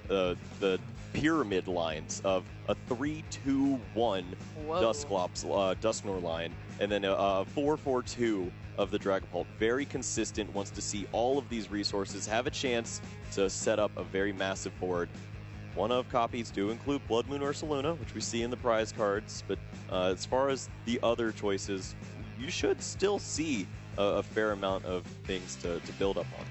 the pyramid lines of a 3-2-1 Dusknor line, and then a 4-4-2 of the Dragapult. Very consistent, wants to see all of these resources have a chance to set up a very massive board. One-of copies do include Blood Moon Ursaluna, which we see in the prize cards, but as far as the other choices, you should still see a fair amount of things to build up on.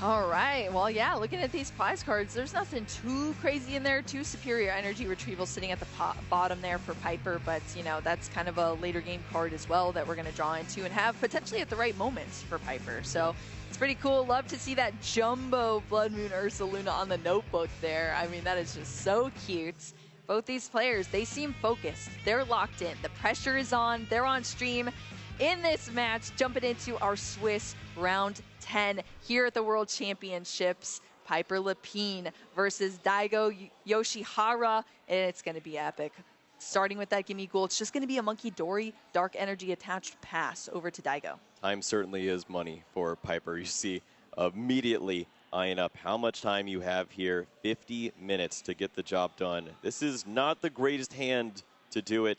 All right, well, yeah, looking at these prize cards, there's nothing too crazy in there. 2 superior energy retrievals sitting at the bottom there for Piper, but, you know, that's kind of a later game card as well that we're going to draw into and have potentially at the right moments for Piper. So it's pretty cool. Love to see that jumbo Blood Moon Ursaluna on the notebook there. I mean, that is just so cute. Both these players, they seem focused. They're locked in. The pressure is on. They're on stream in this match, jumping into our Swiss round 10 here at the World Championships. Piper LEPINE versus DAIGO YOSHIHARA, and it's going to be epic. Starting with that Gimme Ghoul, it's just going to be a Monkey Dory Dark Energy attached pass over to DAIGO. Time certainly is money for Piper. You see immediately eyeing up how much time you have here. 50 minutes to get the job done. This is not the greatest hand to do it.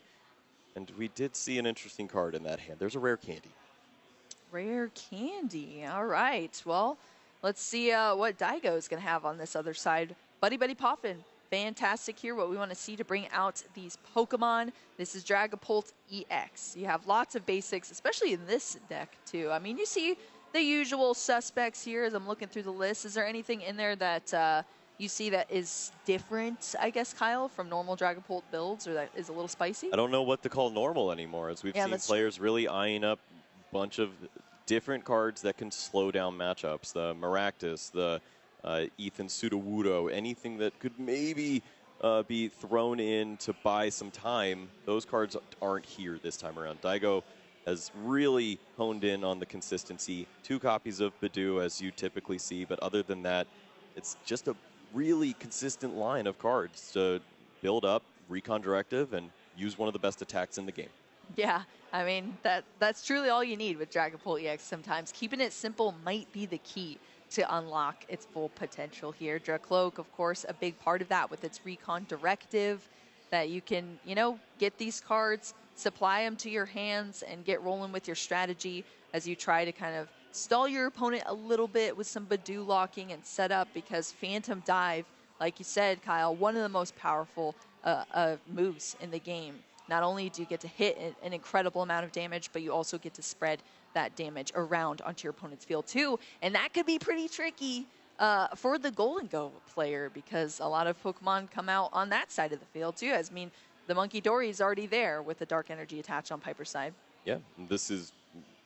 And we did see an interesting card in that hand. There's a rare candy. Rare candy. All right. Well, let's see what DAIGO is going to have on this other side. Buddy Buddy Poffin. Fantastic here. What we want to see to bring out these Pokemon. This is Dragapult EX. You have lots of basics, especially in this deck, too. I mean, you see the usual suspects here as I'm looking through the list. Is there anything in there that you see that is different, I guess, Kyle, from normal Dragapult builds, or that is a little spicy? I don't know what to call normal anymore, as we've seen players really eyeing up a bunch of different cards that can slow down matchups. The Maractus, the Ethan Sudowoodo, anything that could maybe be thrown in to buy some time. Those cards aren't here this time around. DAIGO has really honed in on the consistency. 2 copies of Bidoof, as you typically see, but other than that, it's just a really consistent line of cards to build up Recon Directive and use one of the best attacks in the game. Yeah, I mean, that's truly all you need with Dragapult EX sometimes. Keeping it simple might be the key to unlock its full potential here. Dracloak, of course, a big part of that with its Recon Directive, that you can, you know, get these cards, supply them to your hands, and get rolling with your strategy as you try to kind of stall your opponent a little bit with some Bidoof locking and setup, because Phantom Dive, like you said, Kyle, one of the most powerful moves in the game. Not only do you get to hit an incredible amount of damage, but you also get to spread that damage around onto your opponent's field too. And that could be pretty tricky for the Golden Go player, because a lot of Pokemon come out on that side of the field too. I mean, the Monkey Dory is already there with the Dark Energy attached on Piper's side. Yeah, this is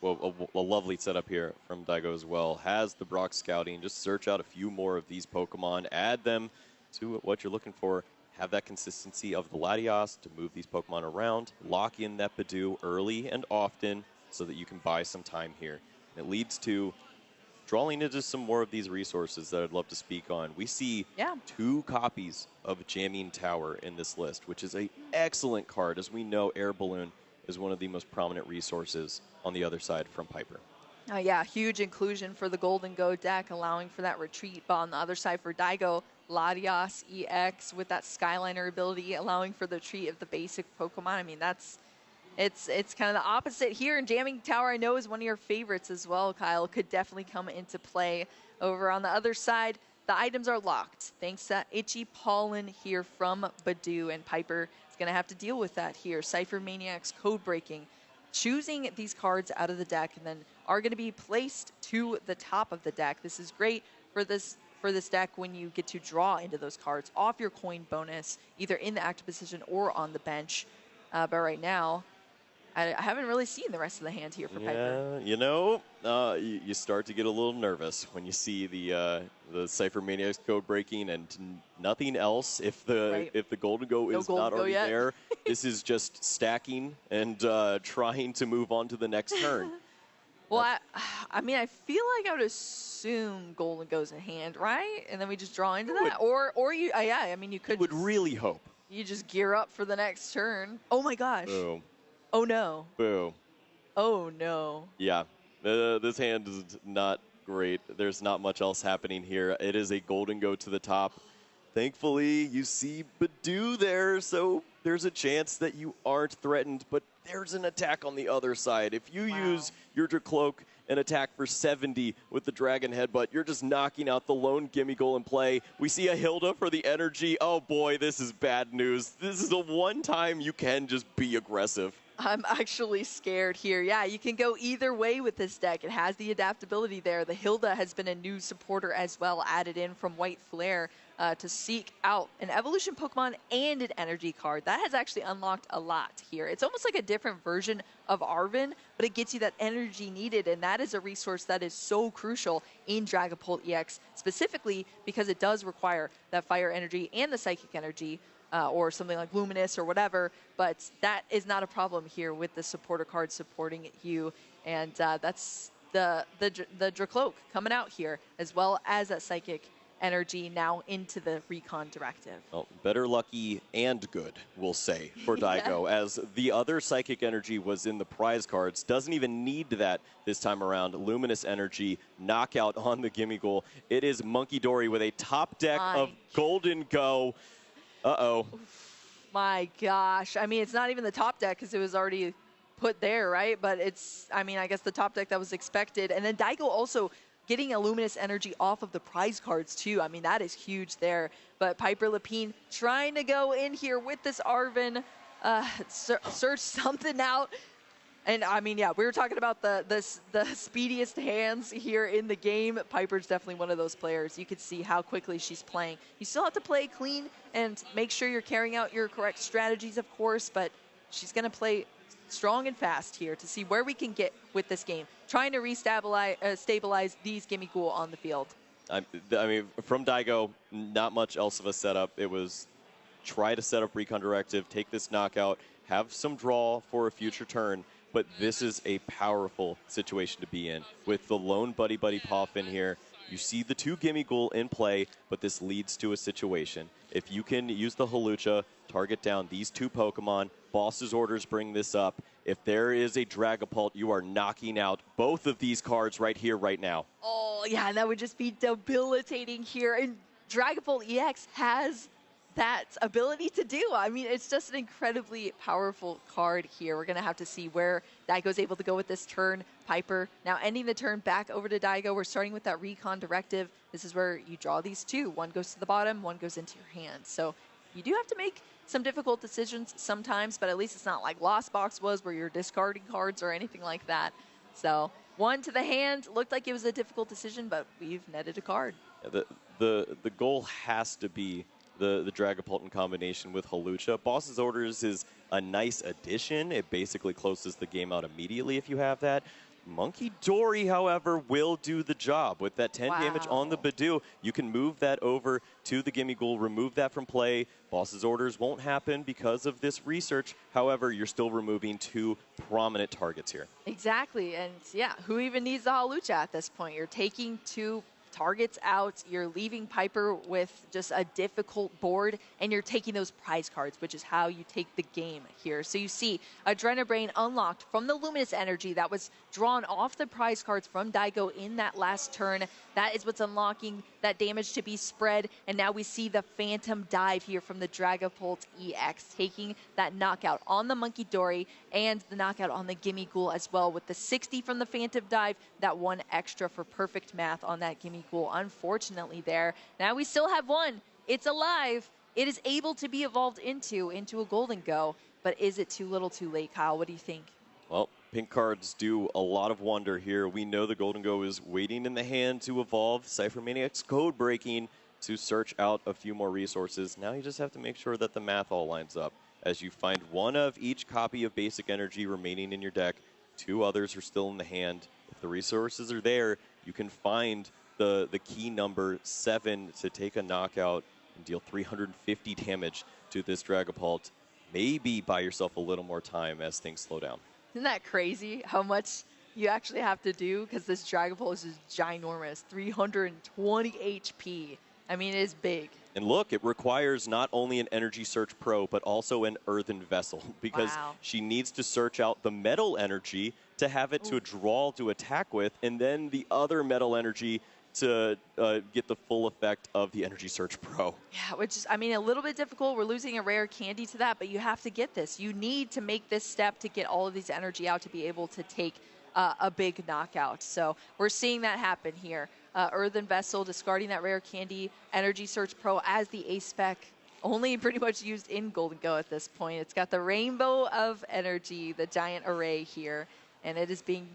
a lovely setup here from DAIGO as well. Has the Brock Scouting, just search out a few more of these Pokemon, add them to what you're looking for, have that consistency of the Latios to move these Pokemon around, lock in that Bidoof early and often so that you can buy some time here. And it leads to drawing into some more of these resources that I'd love to speak on. We see 2 copies of Jamming Tower in this list, which is an excellent card. As we know, Air Balloon is one of the most prominent resources on the other side from Piper. Yeah, huge inclusion for the Golden Go deck, allowing for that retreat. But on the other side for DAIGO, Latios EX with that Skyliner ability, allowing for the retreat of the basic Pokemon. I mean, it's kind of the opposite here. And Jamming Tower, I know, is one of your favorites as well, Kyle. Could definitely come into play. Over on the other side, the items are locked, thanks to Itchy Pollen here from Bidoof, and Piper is going to have to deal with that here. Cypher Maniacs code breaking, choosing these cards out of the deck, and then are going to be placed to the top of the deck. This is great for this deck when you get to draw into those cards off your coin bonus, either in the active position or on the bench. But right now, I haven't really seen the rest of the hand here for Piper. Yeah, you know, you start to get a little nervous when you see the Cypher Maniacs code breaking and nothing else. If the Golden Go is not already there, this is just stacking and trying to move on to the next turn. Well, I mean, I feel like I would assume Golden Go's in hand, right? And then we just draw into that, or you, yeah. I mean, you could. Would really hope. You just gear up for the next turn. Oh my gosh. Boom. Oh no. Boom. Oh no. Yeah, this hand is not great. There's not much else happening here. It is a Golden Go to the top. Thankfully, you see Badoo there, so there's a chance that you aren't threatened, but there's an attack on the other side. If you use your Dracloak and attack for 70 with the Dragon Headbutt, you're just knocking out the lone gimme goal in play. We see a Hilda for the energy. Oh boy, this is bad news. This is the one time you can just be aggressive. I'm actually scared here. Yeah, you can go either way with this deck. It has the adaptability there. The Hilda has been a new supporter as well, added in from White Flare to seek out an evolution Pokemon and an energy card. That has actually unlocked a lot here. It's almost like a different version of Arven, but it gets you that energy needed, and that is a resource that is so crucial in Dragapult EX, specifically because it does require that fire energy and the psychic energy, or something like Luminous or whatever, but that is not a problem here with the supporter card supporting you, and that's the Dracloak coming out here, as well as that psychic energy now into the Recon Directive. Well, better lucky and good, we'll say, for Daigo, as the other psychic energy was in the prize cards. Doesn't even need that this time around. Luminous energy, knockout on the gimme goal. It is Monkey Dory with a top deck of Golden Go. Uh-oh. My gosh. I mean, it's not even the top deck because it was already put there, right? But it's, I mean, I guess the top deck that was expected. And then Daigo also getting a Luminous energy off of the prize cards too. I mean, that is huge there. But Piper LEPINE trying to go in here with this Arven, search something out. And I mean, yeah, we were talking about the speediest hands here in the game. Piper's definitely one of those players. You could see how quickly she's playing. You still have to play clean and make sure you're carrying out your correct strategies, of course, but she's going to play strong and fast here to see where we can get with this game, trying to stabilize these gimme ghoul on the field. I mean, from Daigo, not much else of a setup. It was try to set up Recon Directive, take this knockout, have some draw for a future turn. But this is a powerful situation to be in. With the lone Buddy Poff in here, you see the two Gimme Ghoul in play, but this leads to a situation. If you can use the Hawlucha, target down these two Pokemon, Boss's orders bring this up. If there is a Dragapult, you are knocking out both of these cards right here, right now. Oh, yeah, that would just be debilitating here. And Dragapult EX has that ability to do. I mean, it's just an incredibly powerful card here. We're going to have to see where Daigo's able to go with this turn. Piper now ending the turn back over to Daigo. We're starting with that Recon Directive. This is where you draw these two. One goes to the bottom, one goes into your hand. So you do have to make some difficult decisions sometimes, but at least it's not like Lost Box was where you're discarding cards or anything like that. So one to the hand. Looked like it was a difficult decision, but we've netted a card. The goal has to be the Dragapult in combination with Hawlucha. Boss's Orders is a nice addition. It basically closes the game out immediately if you have that. Monkey Dory, however, will do the job. With that 10 damage on the Badoo, you can move that over to the Gimme Ghoul, remove that from play. Boss's Orders won't happen because of this research. However, you're still removing two prominent targets here. Exactly, and yeah, who even needs the Hawlucha at this point? You're taking two targets out, you're leaving Piper with just a difficult board, and you're taking those prize cards, which is how you take the game here. So you see Adrenabrain unlocked from the Luminous energy that was drawn off the prize cards from Daigo in that last turn. That is what's unlocking that damage to be spread, and now we see the Phantom Dive here from the Dragapult EX, taking that knockout on the Monkey Dory and the knockout on the Gimme Ghoul as well, with the 60 from the Phantom Dive, that one extra for perfect math on that Gimme Ghoul. Unfortunately there. Now we still have one. It's alive. It is able to be evolved into a Golden Go, but is it too little too late, Kyle? What do you think? Well, pink cards do a lot of wonder here. We know the Golden Go is waiting in the hand to evolve. Cyphermaniac's code breaking to search out a few more resources. Now you just have to make sure that the math all lines up. As you find one of each copy of basic energy remaining in your deck, two others are still in the hand. If the resources are there, you can find the key number 7 to take a knockout and deal 350 damage to this Dragapult. Maybe buy yourself a little more time as things slow down. Isn't that crazy how much you actually have to do? Because this Dragapult is just ginormous, 320 HP. I mean, it is big. And look, it requires not only an Energy Search Pro, but also an Earthen Vessel, because she needs to search out the Metal Energy to have it to draw to attack with, and then the other Metal Energy to get the full effect of the Energy Surge Pro. Yeah, which is, I mean, a little bit difficult. We're losing a rare candy to that, but you have to get this. You need to make this step to get all of these energy out to be able to take a big knockout. So we're seeing that happen here. Earthen Vessel discarding that rare candy, Energy Surge Pro as the A spec, only pretty much used in Golden Go at this point. It's got the rainbow of energy, the giant array here, and it is being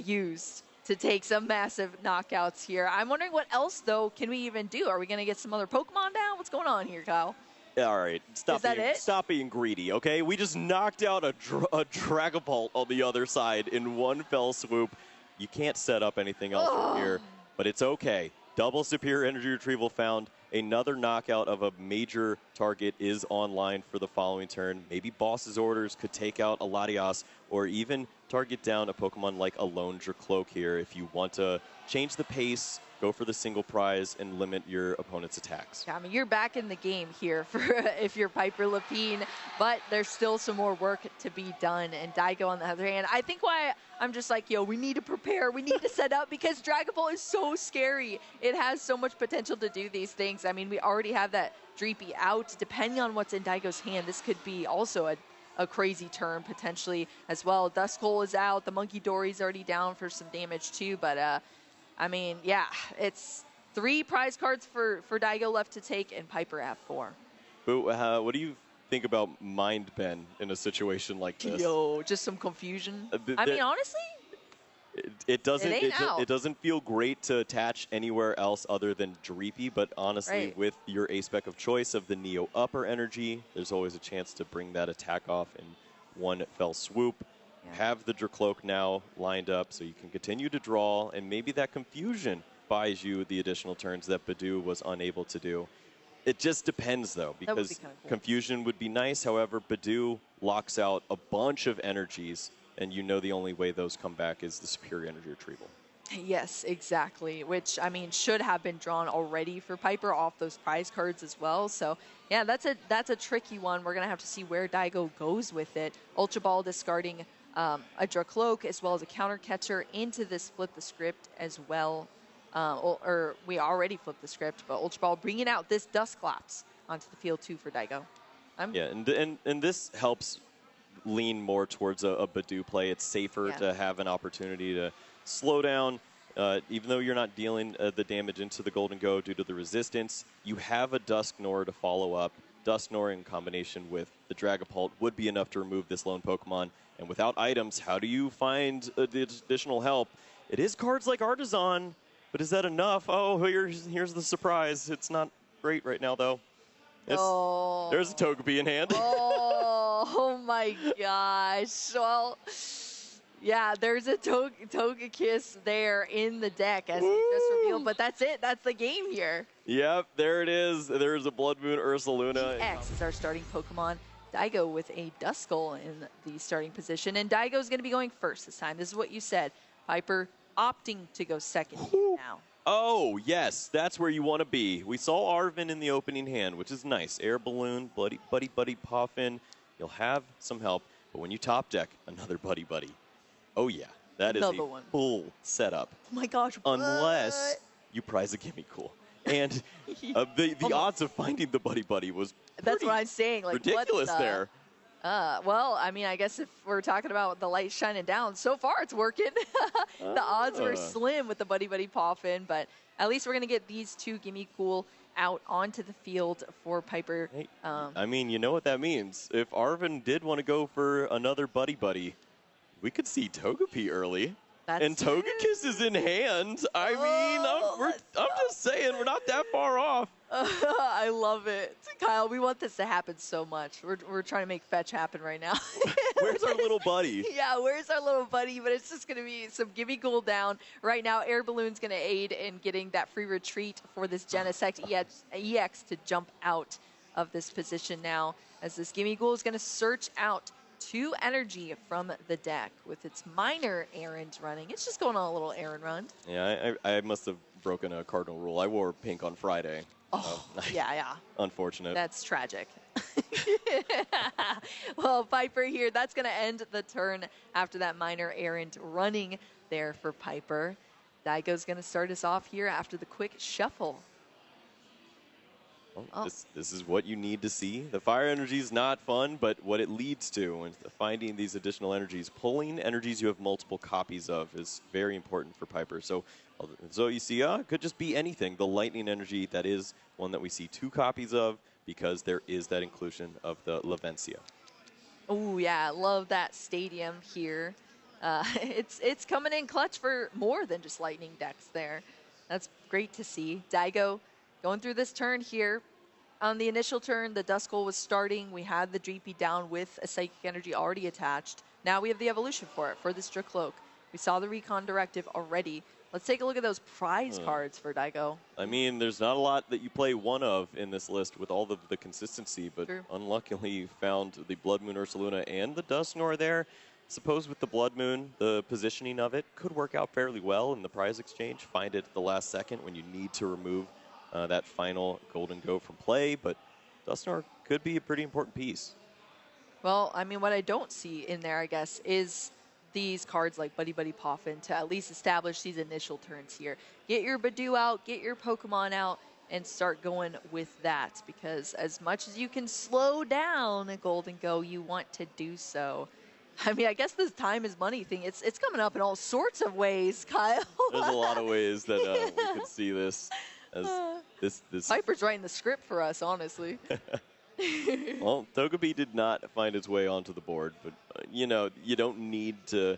used to take some massive knockouts here. I'm wondering what else, though, can we even do? Are we going to get some other Pokemon down? What's going on here, Kyle? All right, stop being greedy, okay? We just knocked out a Dragapult on the other side in one fell swoop. You can't set up anything else from here, but it's okay. Double superior energy retrieval found. Another knockout of a major target is online for the following turn. Maybe Boss's Orders could take out a Latias or even target down a Pokemon like a Lone Dracloak here if you want to change the pace, go for the single prize, and limit your opponent's attacks. Yeah, I mean, you're back in the game here for if you're Piper Lepine, but there's still some more work to be done. And Daigo, on the other hand, I think why I'm just like, yo, we need to prepare, we need to set up, because Dragapult is so scary. It has so much potential to do these things. I mean, we already have that Dreepy out. Depending on what's in Daigo's hand, this could be also a crazy turn potentially as well. Duskull is out. The Monkey Dory's already down for some damage too, but I mean, yeah, it's 3 prize cards for Daigo left to take, and Piper at 4. But what do you think about Mind Bend in a situation like this? Yo, just some confusion. I mean, honestly, it doesn't feel great to attach anywhere else other than Dreepy, but honestly, with your A-spec of choice of the Neo Upper Energy, there's always a chance to bring that attack off in one fell swoop. Have the Dracloak now lined up so you can continue to draw, and maybe that confusion buys you the additional turns that Badoo was unable to do. It just depends, though, because confusion would be nice. However, Badoo locks out a bunch of energies, and you know the only way those come back is the superior energy retrieval. Yes, exactly, which, I mean, should have been drawn already for Piper off those prize cards as well. So, yeah, that's a tricky one. We're going to have to see where Daigo goes with it. Ultra Ball discarding a Dracloak as well as a counter catcher into this flip the script as well. Or we already flipped the script, but Ultra Ball bringing out this Dusclops onto the field too for Daigo. Yeah, and this helps lean more towards a Badoo play. It's safer to have an opportunity to slow down. Even though you're not dealing the damage into the Golden Go due to the resistance, you have a Dusknoir to follow up. Dusknoir in combination with the Dragapult would be enough to remove this lone Pokemon. And without items, how do you find the additional help? It is cards like Artisan, but is that enough? Oh, here's the surprise. It's not great right now, though. There's a Togepi in hand. Oh my gosh. Well, yeah, there's a Togekiss there in the deck as we just revealed, but that's it. That's the game here. Yep, there it is. There's a Blood Moon Ursaluna. X is our starting Pokemon. Daigo with a Duskull in the starting position, and Daigo's going to be going first this time. This is what you said. Piper opting to go second now. Oh, yes, that's where you want to be. We saw Arven in the opening hand, which is nice. Air Balloon, Buddy Poffin. You'll have some help, but when you top deck another Buddy, oh yeah, that is a full setup. Oh my gosh, unless you prize a Gimme Cool. And the odds of finding the Buddy was that's what I'm saying. Like, ridiculous there. Well, I mean, I guess if we're talking about the light shining down, so far it's working. The odds were slim with the Buddy Poffin, but at least we're going to get these 2 Gimme Cool out onto the field for Piper. Hey, I mean, you know what that means. If Arven did want to go for another Buddy, we could see Togepi early. And Togekiss is in hand. I mean, I'm just saying, we're not that far off. I love it. Kyle, we want this to happen so much. We're trying to make fetch happen right now. Where's our little buddy? Yeah, where's our little buddy? But it's just going to be some Gimme Cool down. Right now, Air Balloon's going to aid in getting that free retreat for this Genesect EX to jump out of this position now, as this Gimme Cool is going to search out 2 energy from the deck with its minor errand running. It's just going on a little errand run. Yeah, I must have broken a cardinal rule. I wore pink on Friday. Oh, yeah. Unfortunate. That's tragic. Well, Piper here, that's going to end the turn after that minor errand running there for Piper. Daigo's going to start us off here after the quick shuffle. Well, Oh. this is what you need to see. The fire energy is not fun, but what it leads to, and finding these additional energies, pulling energies you have multiple copies of is very important for Piper. So you see, it could just be anything. The lightning energy, that is one that we see 2 copies of because there is that inclusion of the Lavencia. Oh, yeah, love that stadium here. It's coming in clutch for more than just lightning decks there. That's great to see. Daigo going through this turn here. On the initial turn, the Duskull was starting. We had the Dreepy down with a Psychic Energy already attached. Now we have the evolution for it, for this Dracloak. We saw the Recon Directive already. Let's take a look at those prize cards for Daigo. I mean, there's not a lot that you play one of in this list with all the consistency, but unluckily you found the Blood Moon Ursaluna and the Dusknoir there. Suppose with the Blood Moon, the positioning of it could work out fairly well in the prize exchange. Find it at the last second when you need to remove that final Golden Go from play, but Dusknoir could be a pretty important piece. Well, I mean, what I don't see in there, I guess, is these cards like Buddy Buddy Poffin to at least establish these initial turns here. Get your Badoo out, get your Pokemon out, and start going with that, because as much as you can slow down a Golden Go, you want to do so. I mean, I guess this time is money thing, it's coming up in all sorts of ways, Kyle. There's a lot of ways that we could see this. As this Piper's writing the script for us, honestly. Well, Togepi did not find its way onto the board, but you know, you don't need to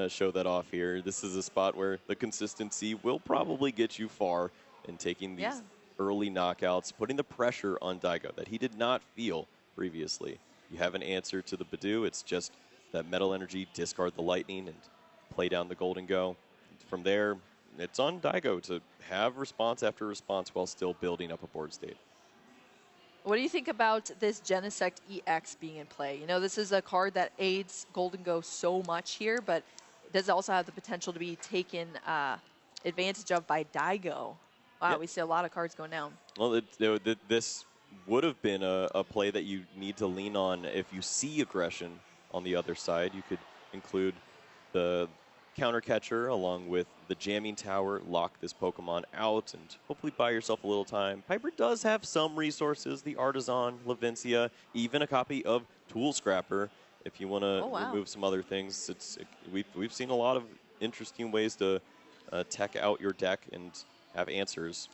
show that off here. This is a spot where the consistency will probably get you far in taking these early knockouts, putting the pressure on Daigo that he did not feel previously. You have an answer to the Badoo. It's just that Metal Energy, discard the Lightning, and play down the Golden Go. From there, it's on Daigo to have response after response while still building up a board state. What do you think about this Genesect EX being in play? You know, this is a card that aids Golden Go so much here, but it does also have the potential to be taken advantage of by Daigo. Wow, we see a lot of cards going down. Well, this would have been a play that you need to lean on if you see aggression on the other side. You could include the Counter Catcher along with the Jamming Tower, lock this Pokemon out, and hopefully buy yourself a little time. Piper does have some resources, the Artisan, Lavencia, even a copy of Tool Scrapper. If you want to remove some other things, we've seen a lot of interesting ways to tech out your deck and have answers.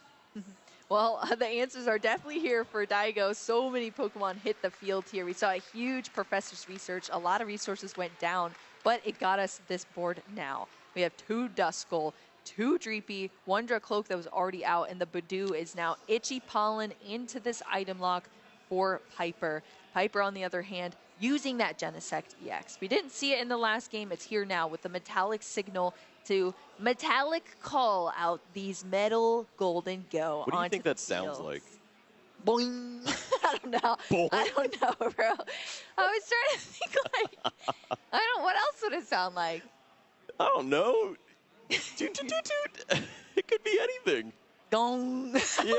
Well, the answers are definitely here for Daigo. So many Pokemon hit the field here. We saw a huge Professor's Research. A lot of resources went down, but it got us this board now. We have 2 Duskull, 2 Dreepy, 1 Dracloak that was already out, and the Badoo is now Itchy Pollen into this item lock for Piper. Piper, on the other hand, using that Genesect EX. We didn't see it in the last game. It's here now with the Metallic Signal to Metallic Call out these Metal Golden Go. What do you think that sounds like? Boing. I don't know. Boing. I don't know, bro. I was trying to think like, what else would it sound like? I don't know. Toot, toot, toot, toot. It could be anything. Dong. Sound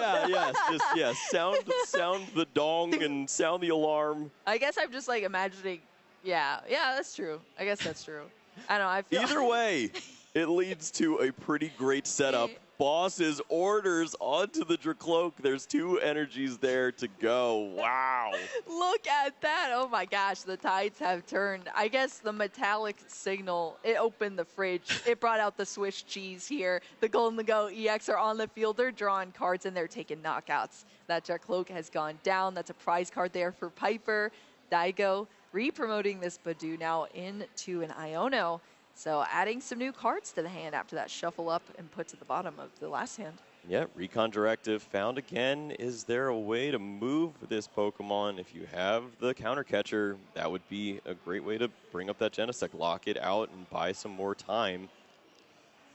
the dong and sound the alarm. I guess I'm just like imagining. Yeah, that's true. I guess that's true. I don't know. I feel either way, it leads to a pretty great setup. Boss's orders onto the Dracloak. There's 2 energies there to go. Wow. Look at that. Oh my gosh, the tides have turned. I guess the Metallic Signal, it opened the fridge. It brought out the Swiss cheese here. The Golden Go EX are on the field. They're drawing cards and they're taking knockouts. That Dracloak has gone down. That's a prize card there for Piper. Daigo re-promoting this Badoo now into an Iono. So adding some new cards to the hand after that shuffle up and put to the bottom of the last hand. Yeah, Recon Directive found again. Is there a way to move this Pokemon? If you have the Counter Catcher, that would be a great way to bring up that Genesect, lock it out, and buy some more time.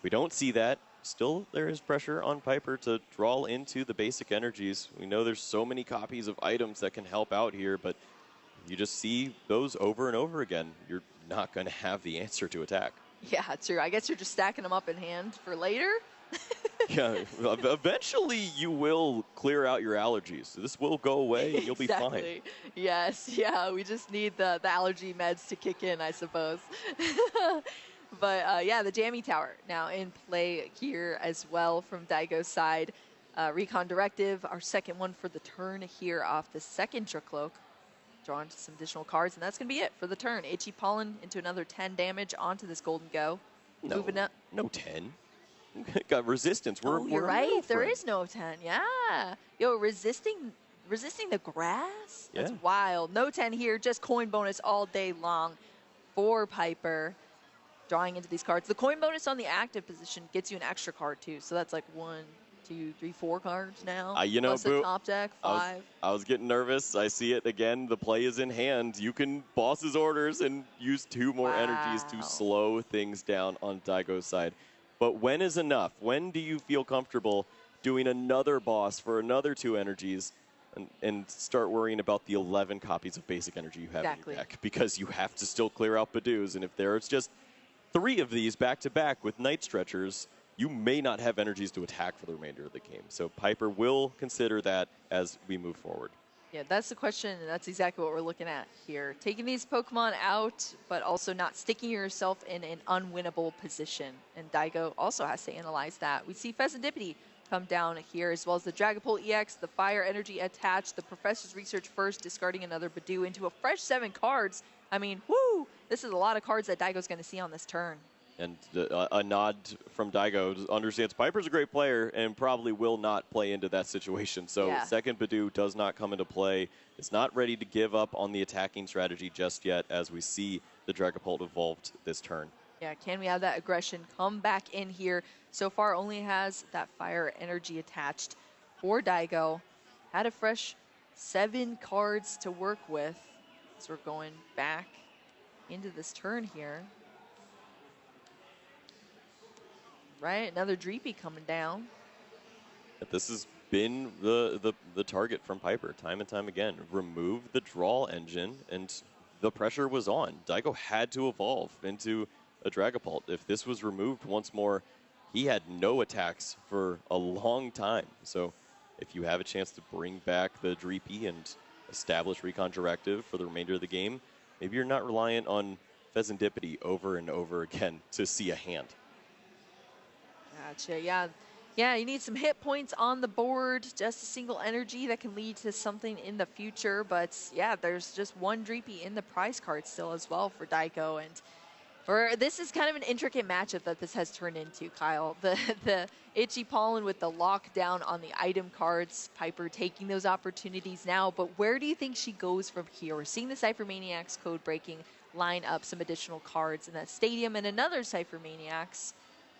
We don't see that. Still, there is pressure on Piper to draw into the basic energies. We know there's so many copies of items that can help out here, but you just see those over and over again. You're not going to have the answer to attack. Yeah, true. I guess you're just stacking them up in hand for later. Yeah, eventually you will clear out your allergies. This will go away and you'll be fine. Yes, yeah, we just need the allergy meds to kick in, I suppose. But yeah, the jamming tower now in play here as well from Daigo's side. Recon Directive, our second one for the turn here off the second Dracloak. Drawn to some additional cards, and that's going to be it for the turn. Itchy Pollen into another 10 damage onto this Golden Go. No, Moving up. no 10. Got resistance. You're right. There is no 10. Yeah. Yo, resisting the grass? That's wild. No 10 here, just coin bonus all day long for Piper. Drawing into these cards. The coin bonus on the active position gets you an extra card too. So that's like 1, 2, 3, 4 cards now. You know, plus the top deck, 5. I was getting nervous. I see it again. The play is in hand. You can boss his orders and use 2 more energies to slow things down on Daigo's side. But when is enough? When do you feel comfortable doing another boss for another 2 energies and start worrying about the 11 copies of basic energy you have in your deck? Because you have to still clear out Badoos, and if there's just 3 of these back-to-back with Night Stretchers, you may not have energies to attack for the remainder of the game. So Piper will consider that as we move forward. Yeah, that's the question, and that's exactly what we're looking at here. Taking these Pokemon out, but also not sticking yourself in an unwinnable position. And Daigo also has to analyze that. We see Pheasantipity come down here, as well as the Dragapult EX, the Fire Energy attached, the Professor's Research first, discarding another Badoo into a fresh 7 cards. I mean, whoo! This is a lot of cards that Daigo's going to see on this turn. And a nod from Daigo understands Piper's a great player and probably will not play into that situation. So second Badoo does not come into play. It's not ready to give up on the attacking strategy just yet as we see the Dragapult evolved this turn. Yeah, can we have that aggression come back in here? So far only has that Fire Energy attached for Daigo. Had a fresh 7 cards to work with. So we're going back into this turn here. Right, another Dreepy coming down. This has been the target from Piper time and time again. Remove the draw engine, and the pressure was on. Daigo had to evolve into a Dragapult. If this was removed once more, he had no attacks for a long time. So if you have a chance to bring back the Dreepy and establish Recon Directive for the remainder of the game, maybe you're not reliant on Pheasantipity over and over again to see a hand. Gotcha, yeah. Yeah, you need some hit points on the board, just a single energy that can lead to something in the future. But yeah, there's just 1 Dreepy in the prize card still as well for Daigo. And this is kind of an intricate matchup that this has turned into, Kyle. The Itchy Pollen with the lockdown on the item cards, Piper taking those opportunities now. But where do you think she goes from here? We're seeing the Cypher Maniacs code breaking line up some additional cards in that stadium and another Cypher Maniacs.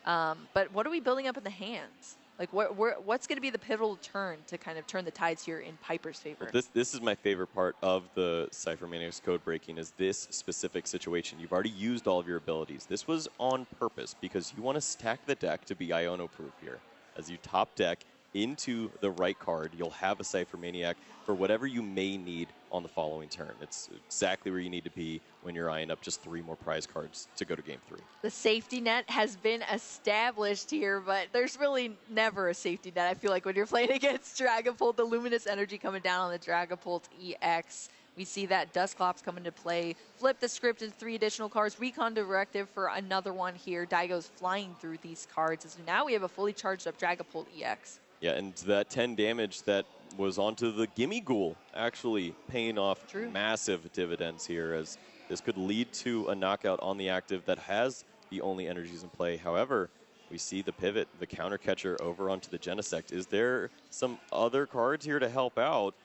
But what are we building up in the hands? Like, what's going to be the pivotal turn to kind of turn the tides here in Piper's favor? Well, this is my favorite part of the Cypher Maniacs code breaking is this specific situation. You've already used all of your abilities. This was on purpose because you want to stack the deck to be Iono-proof here. As you top deck into the right card, you'll have a Cypher Maniac for whatever you may need on the following turn. It's exactly where you need to be when you're eyeing up just 3 more prize cards to go to game 3. The safety net has been established here, but there's really never a safety net. I feel like when you're playing against Dragapult, the Luminous Energy coming down on the Dragapult EX. We see that Dusclops come into play. Flip the script into 3 additional cards. Recon Directive for another one here. Daigo's flying through these cards. So now we have a fully charged up Dragapult EX. Yeah, and that 10 damage that was onto the Gimme Ghoul actually paying off massive dividends here, as this could lead to a knockout on the active that has the only energies in play. However, we see the pivot, the counter catcher over onto the Genesect. Is there some other cards here to help out?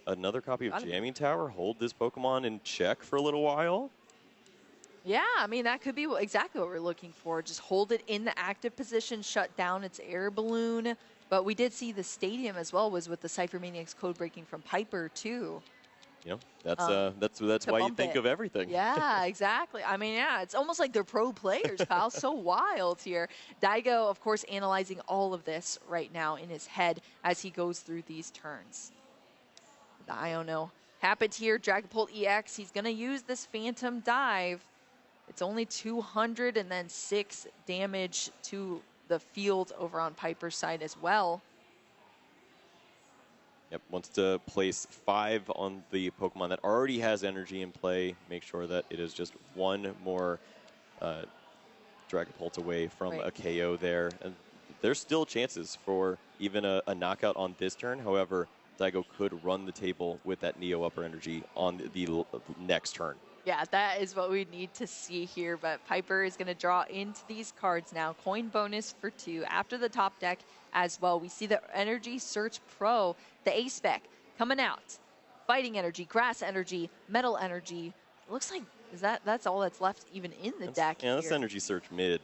Another copy of Jamming Tower, hold this Pokemon in check for a little while? Yeah, I mean, that could be exactly what we're looking for. Just hold it in the active position, shut down its air balloon. But we did see the stadium as well was with the Cypher Maniacs code breaking from Piper too. Yeah, that's why you think of everything. Yeah, exactly. I mean, yeah, it's almost like they're pro players, pal. So wild here. Daigo, of course, analyzing all of this right now in his head as he goes through these turns. The Iono happened here. Dragapult EX. He's going to use this Phantom Dive. It's only 200 and then 6 damage to the field over on Piper's side as well. Yep, wants to place 5 on the Pokemon that already has energy in play. Make sure that it is just 1 more Dragapult away from Right. a KO there. And there's still chances for even a knockout on this turn. However, Daigo could run the table with that Neo upper energy on the next turn. Yeah, that is what we need to see here, but Piper is going to draw into these cards now. Coin bonus for 2 after the top deck as well. We see the Energy Search Pro, the A-Spec, coming out. Fighting Energy, Grass Energy, Metal Energy. It looks like that's all that's left even in the deck Yeah, that's here. Energy Search mid.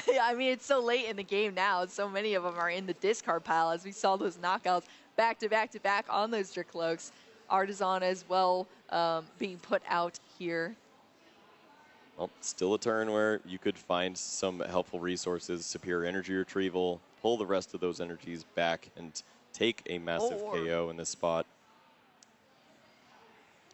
Yeah, I mean, it's so late in the game now. So many of them are in the discard pile as we saw those knockouts back to back to back on those Dracloaks. Artisan as well being put out here. Well, still a turn where you could find some helpful resources, superior energy retrieval, pull the rest of those energies back, and take a massive KO in this spot.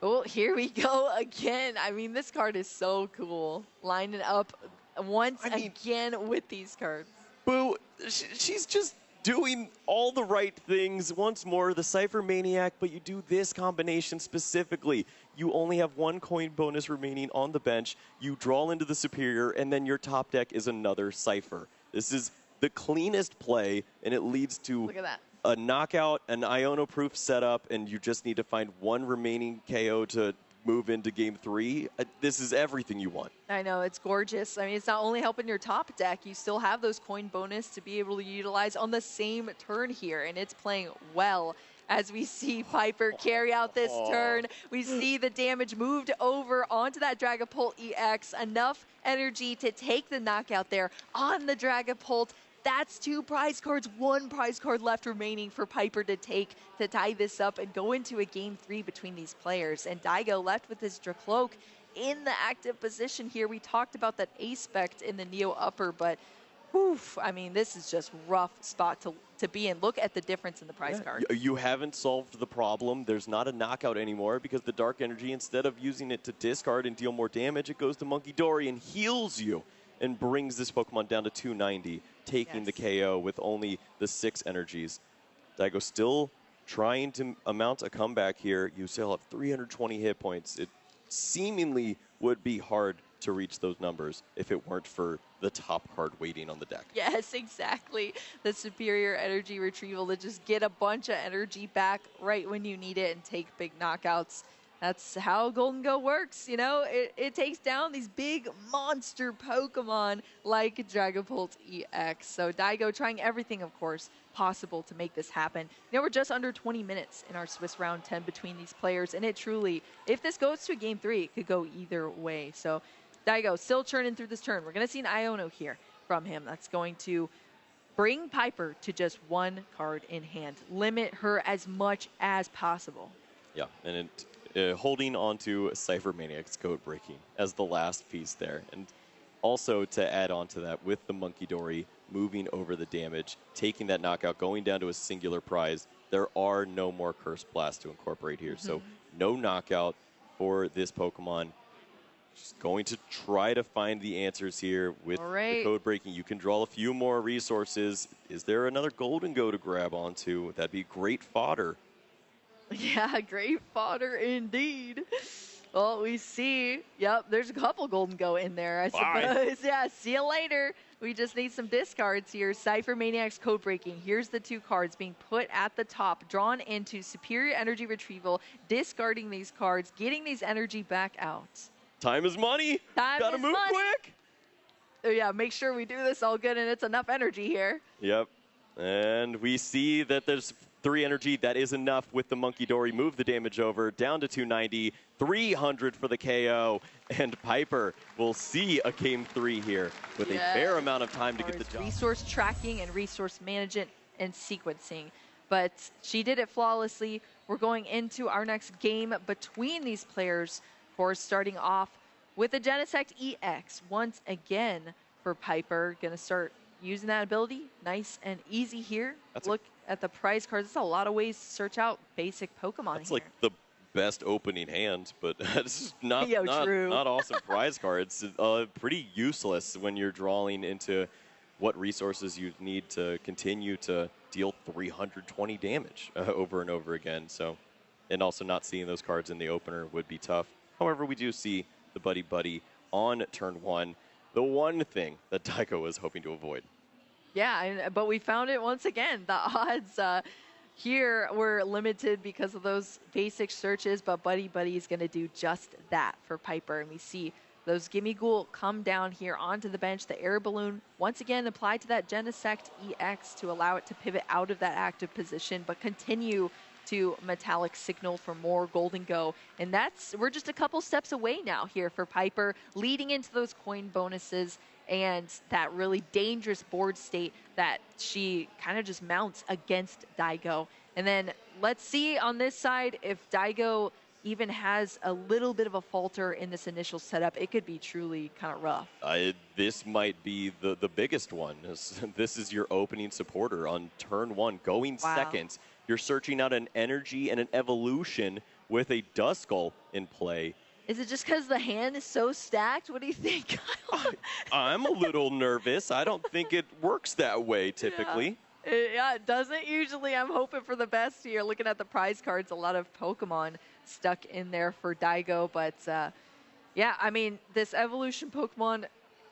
Oh, here we go again. I mean, this card is so cool. Lining up once again with these cards. Boo, she's just doing all the right things once more. The Cypher Maniac, but you do this combination specifically. You only have 1 coin bonus remaining on the bench. You draw into the Superior, and then your top deck is another Cypher. This is the cleanest play, and it leads to Look at that. A knockout, an Iono-proof setup, and you just need to find 1 remaining KO to move into game 3. This is everything you want. I know, it's gorgeous. I mean, it's not only helping your top deck, you still have those coin bonus to be able to utilize on the same turn here, and it's playing well. As we see Piper carry out this turn, we see the damage moved over onto that Dragapult EX. Enough energy to take the knockout there on the Dragapult. That's 2 prize cards, 1 prize card left remaining for Piper to take to tie this up and go into a game 3 between these players. And Daigo left with his Dracloak in the active position here. We talked about that A-Spec in the Neo upper, but oof, I mean, this is just rough spot to be in. Look at the difference in the prize card. You haven't solved the problem. There's not a knockout anymore because the Dark Energy, instead of using it to discard and deal more damage, it goes to Monkey Dory and heals you and brings this Pokemon down to 290, taking the KO with only the 6 energies. Daigo still trying to mount a comeback here. You still have 320 hit points. It seemingly would be hard to reach those numbers if it weren't for the top card waiting on the deck. Yes, exactly. The superior energy retrieval to just get a bunch of energy back right when you need it and take big knockouts. That's how Golden Go works, you know? It takes down these big monster Pokemon like Dragapult EX. So Daigo trying everything, of course, possible to make this happen. You know, we're just under 20 minutes in our Swiss round 10 between these players, and it truly, if this goes to a game 3, it could go either way. So Daigo still churning through this turn. We're going to see an Iono here from him. That's going to bring Piper to just 1 card in hand. Limit her as much as possible. Yeah, and holding on to Cypher Maniac's code breaking as the last piece there. And also to add on to that, with the Monkey Dory moving over the damage, taking that knockout, going down to a singular prize, there are no more Curse Blast to incorporate here. So no knockout for this Pokemon. Just going to try to find the answers here with the code breaking. You can draw a few more resources. Is there another Golden Go to grab onto? That'd be great fodder. Yeah, great fodder indeed. Well, we see, yep, there's a couple Golden Go in there, I suppose. Yeah, see you later. We just need some discards here. Cypher Maniac's code breaking. Here's the 2 cards being put at the top, drawn into superior energy retrieval, discarding these cards, getting these energy back out. Time is money. Gotta move quick. Oh, yeah, make sure we do this all good and it's enough energy here. Yep. And we see that there's 3 energy. That is enough with the Monkey Dory. Move the damage over down to 290, 300 for the KO. And Piper will see a game 3 here with a fair amount of time to get the job. Resource tracking and resource management and sequencing. But she did it flawlessly. We're going into our next game between these players. Of course, starting off with the Genesect EX once again for Piper. Going to start using that ability. Nice and easy here. Look at the prize cards. That's a lot of ways to search out basic Pokemon. That's like the best opening hand, but it's not awesome prize cards. Pretty useless when you're drawing into what resources you need to continue to deal 320 damage over and over again. So, and also not seeing those cards in the opener would be tough. However, we do see the Buddy Buddy on turn 1. The one thing that Daigo was hoping to avoid. Yeah, but we found it once again. The odds here were limited because of those basic searches, but Buddy Buddy is going to do just that for Piper. And we see those Gimme Ghoul come down here onto the bench. The air balloon, once again, applied to that Genesect EX to allow it to pivot out of that active position, but continue to Metallic Signal for more Golden Go. And we're just a couple steps away now here for Piper, leading into those coin bonuses and that really dangerous board state that she kind of just mounts against Daigo. And then let's see on this side if Daigo even has a little bit of a falter in this initial setup. It could be truly kind of rough. This might be the biggest one. This is your opening supporter on turn 1, going second. You're searching out an energy and an evolution with a Duskull in play. Is it just because the hand is so stacked? What do you think, Kyle? I'm a little nervous. I don't think it works that way typically. Yeah, it doesn't usually. I'm hoping for the best here. Looking at the prize cards, a lot of Pokemon stuck in there for Daigo. But yeah, I mean, this evolution Pokemon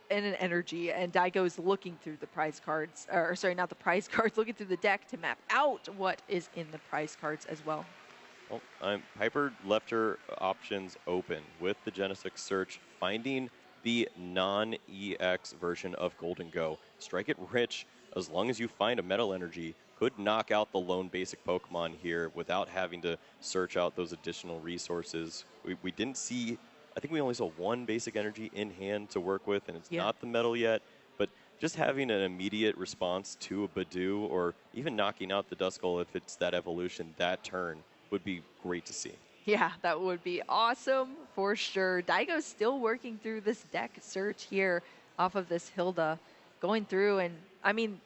and an energy, and Daigo is looking through the prize cards, or sorry, not the prize cards, looking through the deck to map out what is in the prize cards as well. Well, Piper left her options open with the Genesect search, finding the non-EX version of Golden Go. Strike it rich, as long as you find a Metal Energy, could knock out the lone basic Pokemon here without having to search out those additional resources. We didn't see, I think we only saw one basic energy in hand to work with, and it's not the Metal yet, but just having an immediate response to a Badoo, or even knocking out the Duskull if it's that evolution that turn, would be great to see. Yeah, that would be awesome for sure. Daigo's still working through this deck search here off of this Hilda, going through, and I mean,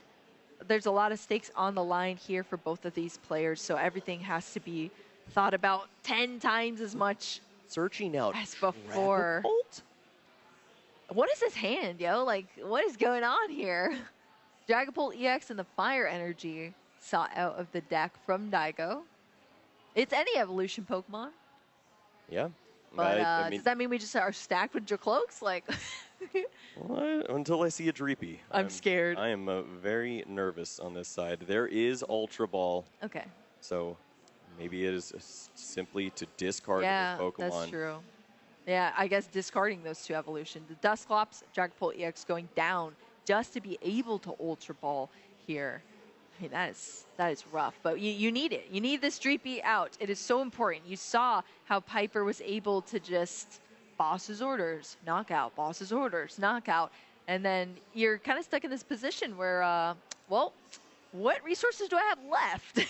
there's a lot of stakes on the line here for both of these players, so everything has to be thought about 10 times as much searching out as before. What is his hand, yo? Like, what is going on here? Dragapult EX and the Fire Energy sought out of the deck from Daigo. It's any evolution Pokemon. Yeah. But I mean, does that mean we just are stacked with Dracloaks? Like, well, until I see a Dreepy. I'm scared. I am very nervous on this side. There is Ultra Ball. Okay. So maybe it is simply to discard yeah, Pokemon. That's true. Yeah, I guess discarding those two evolutions. The Dusclops, Dragapult EX going down just to be able to Ultra Ball here. I mean, that is rough, but you need it. You need this Dreepy out. It is so important. You saw how Piper was able to just boss's orders, knockout, boss's orders, knockout, and then you're kind of stuck in this position where, well, what resources do I have left?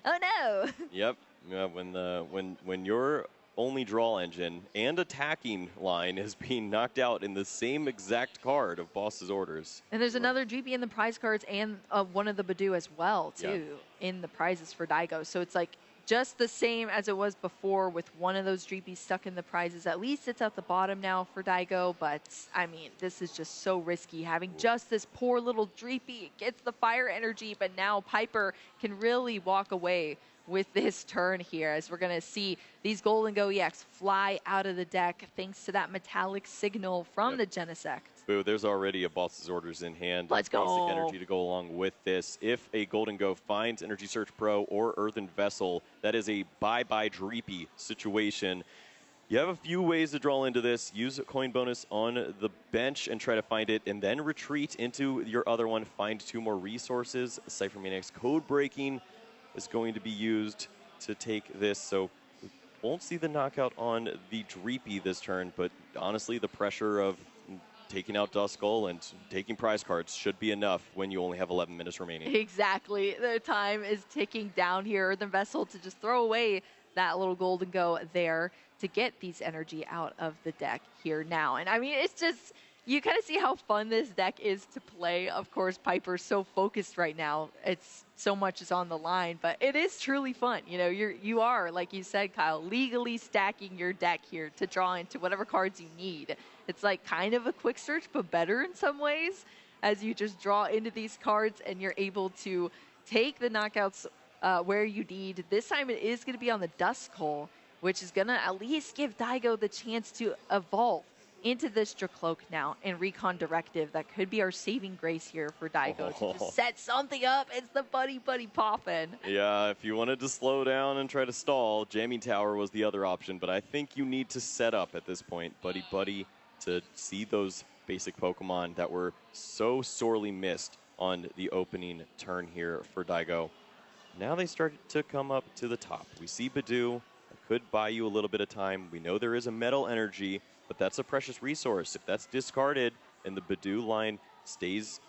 Oh no. Yep. Yeah, when your only draw engine and attacking line is being knocked out in the same exact card of boss's orders. And there's another Dreepy in the prize cards and one of the Badoo as well, too, in the prizes for Daigo. So it's like just the same as it was before with one of those Dreepies stuck in the prizes. At least it's at the bottom now for Daigo, but I mean, this is just so risky. Having just this poor little Dreepy, it gets the Fire Energy, but now Piper can really walk away with this turn here, as we're going to see these Golden Go EX fly out of the deck thanks to that Metallic Signal from the Genesect. Boo, there's already a boss's orders in hand. Let's go. Basic energy to go along with this. If a Golden Go finds Energy Search Pro or Earthen Vessel, that is a bye-bye Dreepy situation. You have a few ways to draw into this. Use a coin bonus on the bench and try to find it, and then retreat into your other one. Find 2 more resources. Cypher Maniac's Code Breaking is going to be used to take this, so we won't see the knockout on the Dreepy this turn, but honestly, the pressure of taking out Duskull and taking prize cards should be enough when you only have 11 minutes remaining. Exactly. The time is ticking down here. Earthen Vessel to just throw away that little Golden Go there to get these energy out of the deck here now. And I mean, it's just, you kind of see how fun this deck is to play. Of course, Piper's so focused right now. It's so much is on the line, but it is truly fun. You know, you are, like you said, Kyle, legally stacking your deck here to draw into whatever cards you need. It's like kind of a quick search, but better in some ways, as you just draw into these cards and you're able to take the knockouts where you need. This time it is going to be on the Duskull, which is going to at least give Daigo the chance to evolve into this Dracloak now and Recon Directive. That could be our saving grace here for Daigo to just set something up. It's the Buddy Poppin'. Yeah, if you wanted to slow down and try to stall, Jamming Tower was the other option, but I think you need to set up at this point, Buddy, to see those basic Pokemon that were so sorely missed on the opening turn here for Daigo. Now they start to come up to the top. We see Badoo. It could buy you a little bit of time. We know there is a Metal Energy, but that's a precious resource. If that's discarded and the Badoo line stays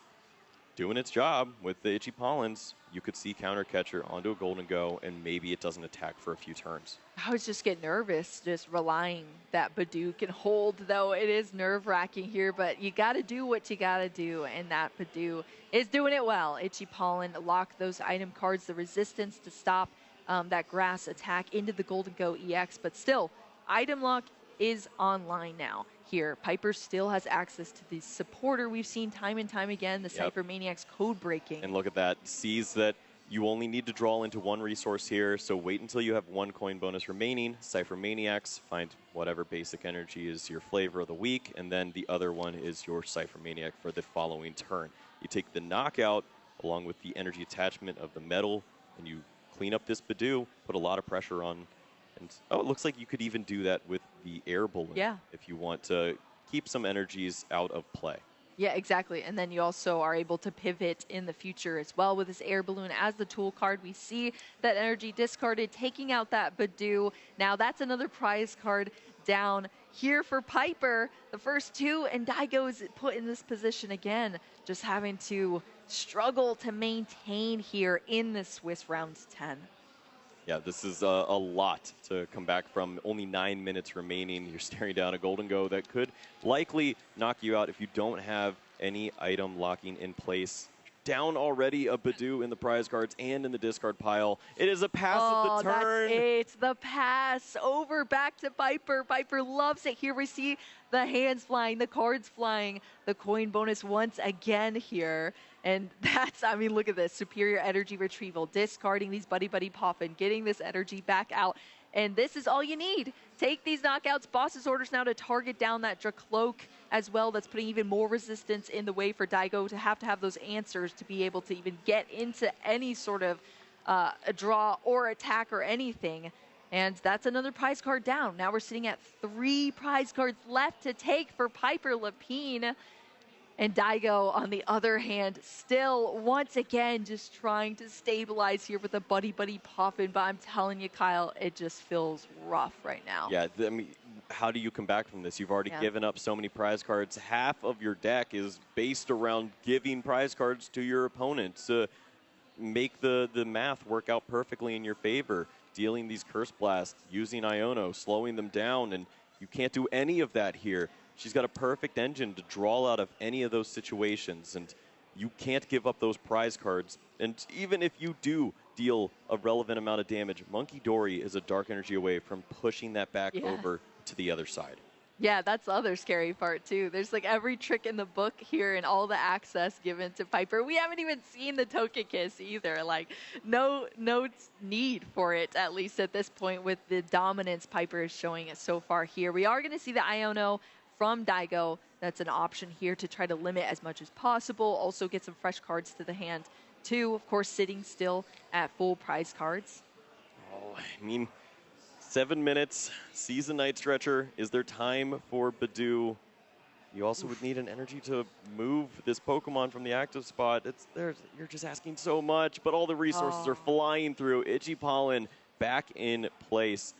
doing its job with the Itchy Pollens, you could see Counter Catcher onto a Golden Go, and maybe it doesn't attack for a few turns. I was just getting nervous just relying that Badoo can hold, though it is nerve-wracking here, but you got to do what you got to do, and that Badoo is doing it well. Itchy Pollen, lock those item cards, the resistance to stop that grass attack into the Golden Go EX, but still, item lock is online now. Here, Piper still has access to the supporter we've seen time and time again, the Cypher Maniac's code breaking. And look at that, sees that you only need to draw into one resource here, so wait until you have one coin bonus remaining. Cypher Maniacs, find whatever basic energy is your flavor of the week, and then the other one is your Cypher Maniac for the following turn. You take the knockout along with the energy attachment of the metal, and you clean up this Badoo, put a lot of pressure on. And oh, it looks like you could even do that with the air balloon if you want to keep some energies out of play. Yeah, exactly. And then you also are able to pivot in the future as well with this air balloon as the tool card. We see that energy discarded, taking out that Badoo. Now that's another prize card down here for Piper. The first two, and Daigo is put in this position again, just having to struggle to maintain here in the Swiss rounds 10. Yeah, this is a lot to come back from. Only 9 minutes remaining. You're staring down a Golden Go that could likely knock you out if you don't have any item locking in place. Down already a Badoo in the prize cards and in the discard pile. It is a pass of the turn. It's the pass over back to Piper. Piper loves it. Here we see the hands flying, the cards flying, the coin bonus once again here. And that's, I mean, look at this. Superior energy retrieval, discarding these Buddy Poppin', getting this energy back out. And this is all you need. Take these knockouts. Boss's orders now to target down that Dracloak as well. That's putting even more resistance in the way for Daigo to have those answers to be able to even get into any sort of a draw or attack or anything. And that's another prize card down. Now we're sitting at 3 prize cards left to take for Piper Lepine. And Daigo, on the other hand, still, once again, just trying to stabilize here with a Buddy Poppin'. But I'm telling you, Kyle, it just feels rough right now. Yeah, I mean, how do you come back from this? You've already given up so many prize cards. Half of your deck is based around giving prize cards to your opponents to make the math work out perfectly in your favor. Dealing these Curse Blasts, using Iono, slowing them down, and you can't do any of that here. She's got a perfect engine to draw out of any of those situations, and you can't give up those prize cards. And even if you do deal a relevant amount of damage, Monkey Dory is a dark energy away from pushing that back over to the other side. Yeah, that's the other scary part, too. There's like every trick in the book here and all the access given to Piper. We haven't even seen the Togekiss either. Like, no need for it, at least at this point, with the dominance Piper is showing us so far here. We are going to see the Iono from Daigo. That's an option here to try to limit as much as possible. Also get some fresh cards to the hand, too. Of course, sitting still at full prize cards. Oh, I mean, 7 minutes, season night stretcher. Is there time for Badoo? You also would need an energy to move this Pokemon from the active spot. You're just asking so much, but all the resources are flying through. Itchy Pollen back in place.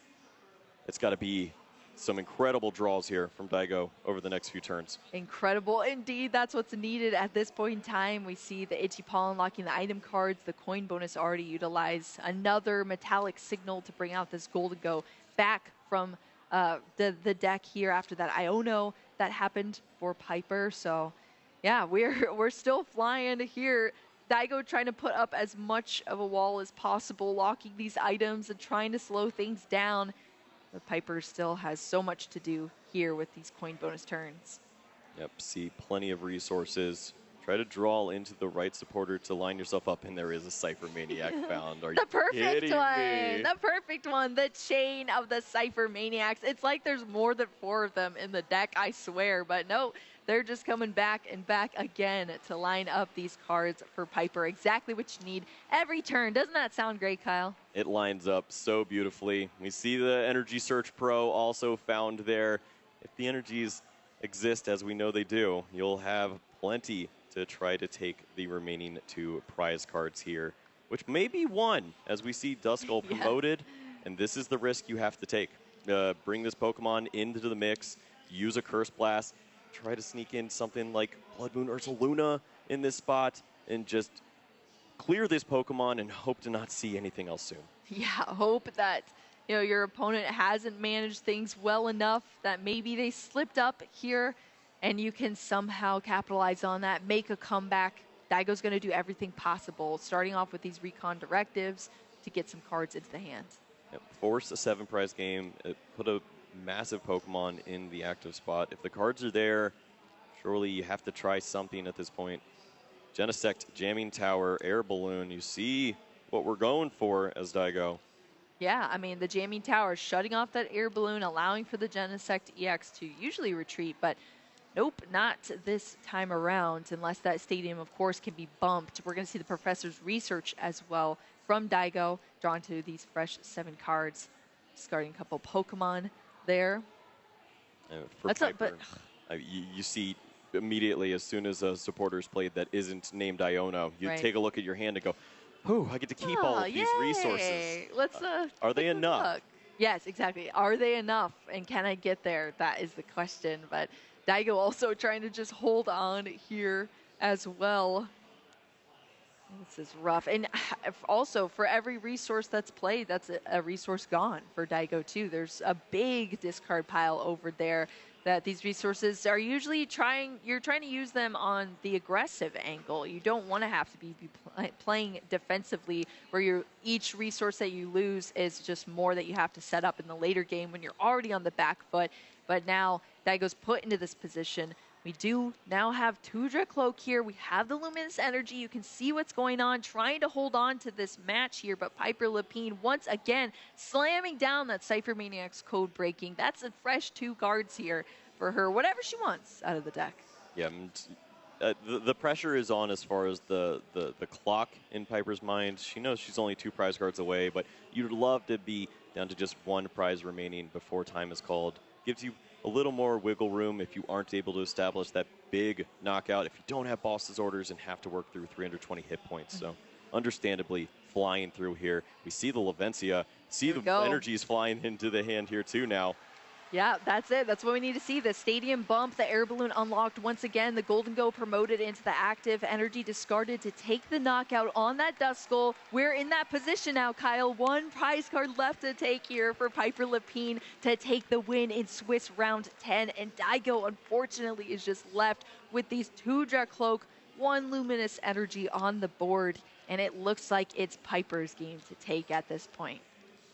It's got to be some incredible draws here from Daigo over the next few turns. Incredible indeed. That's what's needed at this point in time. We see the Itchy Pollen locking the item cards, the coin bonus already utilized. Another metallic signal to bring out this Golden Go back from the deck here after that Iono that happened for Piper. So yeah, we're still flying here. Daigo trying to put up as much of a wall as possible, locking these items and trying to slow things down. But Piper still has so much to do here with these coin bonus turns. Yep, see plenty of resources Try to draw into the right supporter to line yourself up, and there is a Cypher Maniac found. Are you The perfect kidding one. me? The perfect one. The chain of the Cypher Maniacs. It's like there's more than 4 of them in the deck, I swear. But no, they're just coming back and back again to line up these cards for Piper. Exactly what you need every turn. Doesn't that sound great, Kyle? It lines up so beautifully. We see the Energy Search Pro also found there. If the energies exist as we know they do, you'll have plenty to try to take the remaining 2 prize cards here, which may be 1 as we see Duskull promoted, and this is the risk you have to take. Bring this Pokemon into the mix, use a Curse Blast, try to sneak in something like Blood Moon Ursaluna in this spot, and just clear this Pokemon and hope to not see anything else soon. Yeah, hope that your opponent hasn't managed things well enough, that maybe they slipped up here, and you can somehow capitalize on that, make a comeback. Daigo's going to do everything possible, starting off with these recon directives to get some cards into the hand. Yep. Force a 7 prize game, put a massive Pokemon in the active spot. If the cards are there, surely you have to try something at this point. Genesect, Jamming Tower, Air Balloon, you see what we're going for as Daigo. Yeah, I mean, the Jamming Tower shutting off that Air Balloon, allowing for the Genesect EX to usually retreat, but nope, not this time around, unless that stadium, of course, can be bumped. We're going to see the Professor's Research as well from Daigo, drawn to these fresh 7 cards. Discarding a couple Pokemon there. For Piper, you see immediately as soon as a supporter's played that isn't named Iono, you take a look at your hand and go, "Whew, I get to keep all of these resources." Let's are they enough? Yes, exactly. Are they enough? And can I get there? That is the question. But Daigo also trying to just hold on here as well. This is rough. And also, for every resource that's played, that's a resource gone for Daigo, too. There's a big discard pile over there that these resources are usually you're trying to use them on the aggressive angle. You don't want to have to be playing defensively where each resource that you lose is just more that you have to set up in the later game when you're already on the back foot. But now Daigo's put into this position. We do now have 2 Dracloak here. We have the Luminous Energy. You can see what's going on, trying to hold on to this match here. But Piper LEPINE, once again, slamming down that Cypher Maniac's code breaking. That's a fresh 2 cards here for her, whatever she wants out of the deck. Yeah, the pressure is on as far as the clock in Piper's mind. She knows she's only 2 prize cards away, but you'd love to be down to just 1 prize remaining before time is called. Gives you a little more wiggle room if you aren't able to establish that big knockout, if you don't have boss's orders and have to work through 320 hit points. So understandably flying through here. We see the Lavencia, see the energies flying into the hand here too now. Yeah, that's it. That's what we need to see. The stadium bump, the Air Balloon unlocked once again. The Golden Go promoted into the active. Energy discarded to take the knockout on that Duskull. We're in that position now, Kyle. 1 prize card left to take here for Piper LEPINE to take the win in Swiss round 10. And Daigo, unfortunately, is just left with these 2 Dracloak, 1 Luminous Energy on the board. And it looks like it's Piper's game to take at this point.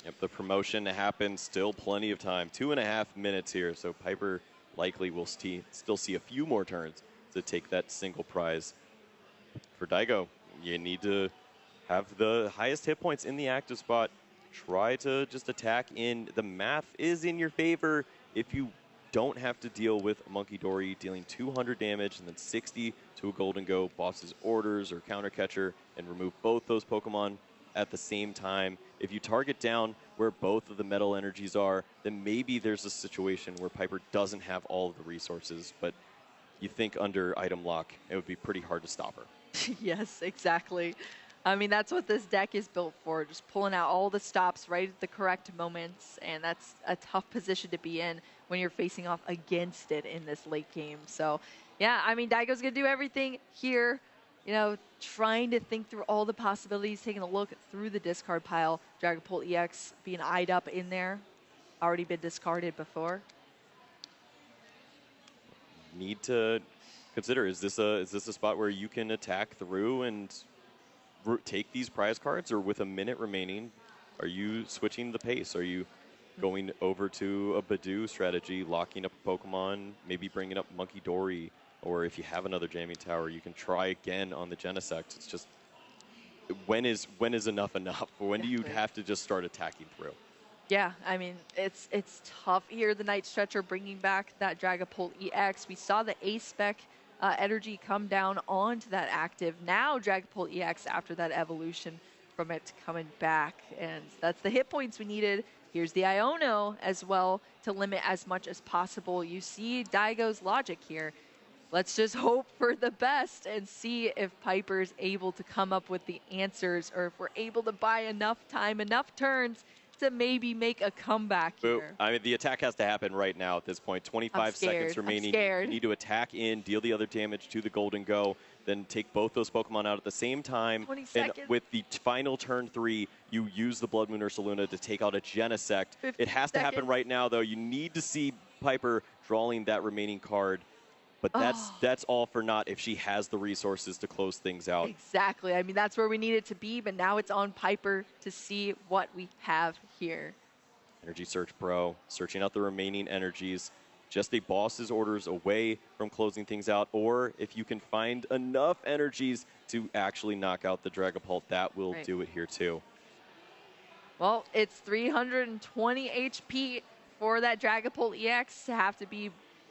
Yep, the promotion happens, still plenty of time. 2.5 minutes here, so Piper likely will still see a few more turns to take that single prize. For Daigo, you need to have the highest hit points in the active spot. Try to just attack in. The math is in your favor if you don't have to deal with Monkey Dory dealing 200 damage and then 60 to a Golden Go, boss's orders or counter catcher, and remove both those Pokemon at the same time. If you target down where both of the metal energies are, then maybe there's a situation where Piper doesn't have all of the resources, but you think under item lock, it would be pretty hard to stop her. Yes, exactly. I mean, that's what this deck is built for, just pulling out all the stops right at the correct moments, and that's a tough position to be in when you're facing off against it in this late game. So, yeah, I mean, Daigo's going to do everything here, trying to think through all the possibilities, taking a look through the discard pile. Dragapult EX being eyed up in there, already been discarded before. Need to consider, is this a spot where you can attack through and take these prize cards, or with a minute remaining, are you switching the pace? Are you going over to a Badoo strategy, locking up a Pokemon, maybe bringing up Monkey Dory, or if you have another jamming tower, you can try again on the Genesect. It's just, when is enough enough? When do you have to just start attacking through? Yeah, I mean, it's tough here. The Night Stretcher bringing back that Dragapult EX. We saw the A-Spec energy come down onto that active. Now Dragapult EX after that evolution from it coming back. And that's the hit points we needed. Here's the Iono as well to limit as much as possible. You see Daigo's logic here. Let's just hope for the best and see if Piper's able to come up with the answers, or if we're able to buy enough time, enough turns to maybe make a comeback here. I mean, the attack has to happen right now at this point. 25 seconds remaining. You need to attack in, deal the other damage to the Golden Go, then take both those Pokemon out at the same time. 20 seconds. And with the final turn 3, you use the Blood Moon Ursaluna to take out a Genesect. It has to happen right now, though. You need to see Piper drawing that remaining card. But that's all for naught if she has the resources to close things out. Exactly. I mean, that's where we need it to be, but now it's on Piper to see what we have here. Energy Search Pro, searching out the remaining energies. Just a boss's orders away from closing things out, or if you can find enough energies to actually knock out the Dragapult, that will do it here too. Well, it's 320 HP for that Dragapult EX to have to be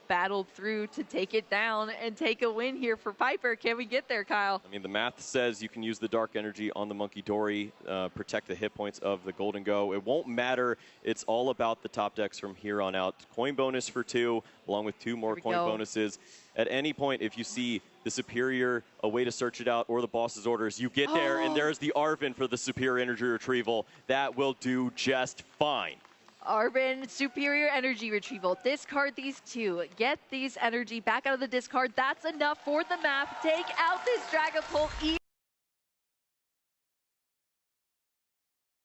battled through to take it down and take a win here for Piper. Can we get there, Kyle? I mean, the math says you can use the Dark Energy on the Monkey Dory, protect the hit points of the Golden Go. It won't matter. It's all about the top decks from here on out. Coin bonus for 2, along with 2 more coin bonuses. At any point, if you see the Superior, a way to search it out, or the boss's orders, you get there, and there's the Arven for the Superior Energy Retrieval. That will do just fine. Arven, Superior Energy Retrieval. Discard these 2. Get these energy back out of the discard. That's enough for the map. Take out this Dragapult